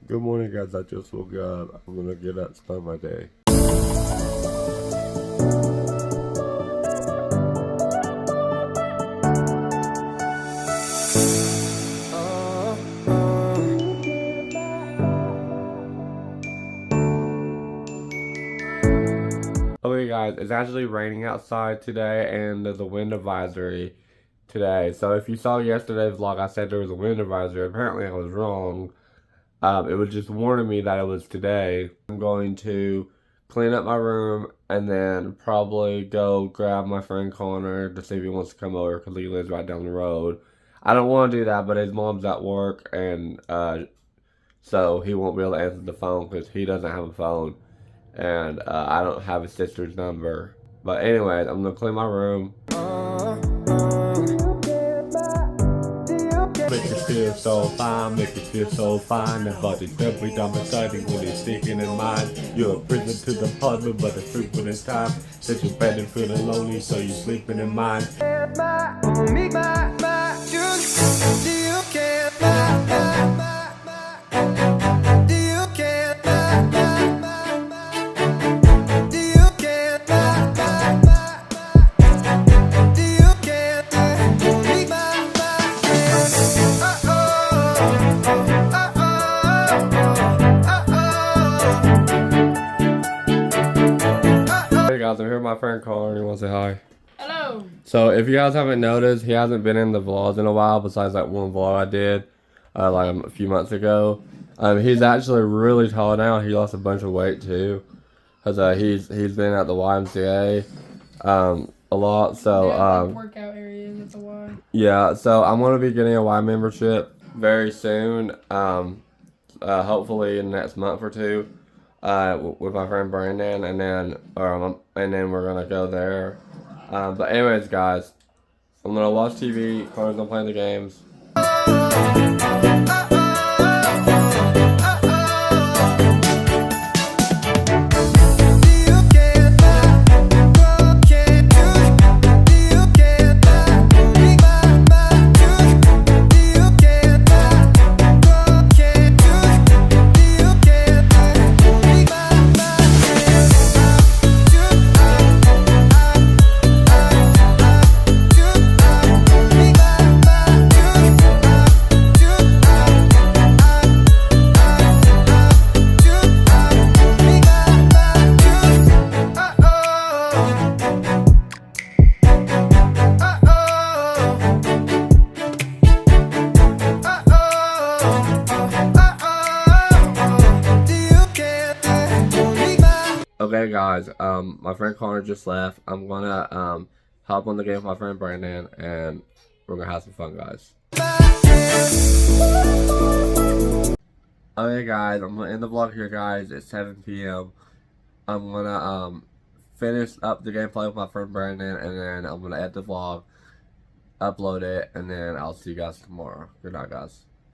Good morning, guys. I just woke up. I'm gonna get up, start my day. Okay, guys, it's actually raining outside today, and there's a wind advisory today. So if you saw yesterday's vlog, I said there was a wind advisory. Apparently, I was wrong. It was just warning me that it was today. I'm going to clean up my room and then probably go grab my friend Connor to see if he wants to come over because he lives right down the road. I don't want to do that, but his mom's at work, and so he won't be able to answer the phone because he doesn't have a phone, and I don't have his sister's number. But anyways, I'm gonna clean my room. Make it feel so fine, make it feel so fine. And body simply dumb exciting when it's sticking in mind. You're a prisoner to the puzzle, but it's frequent in time. That you're bed and feeling lonely, so you're sleeping in mind. Hey guys, I'm here with my friend Connor and he wants to say hi. Hello. So if you guys haven't noticed, he hasn't been in the vlogs in a while besides that one vlog I did like a few months ago. He's actually really tall now. He lost a bunch of weight too. Cause he's been at the YMCA a lot. So Workout areas at the Y. yeah, so I'm gonna be getting a Y membership very soon. Hopefully in the next month or two. With my friend Brandon, and then we're gonna go there. But anyways, guys, I'm gonna watch TV. Connor's gonna play the games. Okay, guys, my friend Connor just left. I'm gonna hop on the game with my friend Brandon, and we're gonna have some fun, guys. Okay, guys, I'm gonna end the vlog here, guys. It's 7 p.m. I'm gonna finish up the gameplay with my friend Brandon, and then I'm gonna edit the vlog, upload it, and then I'll see you guys tomorrow. Good night, guys.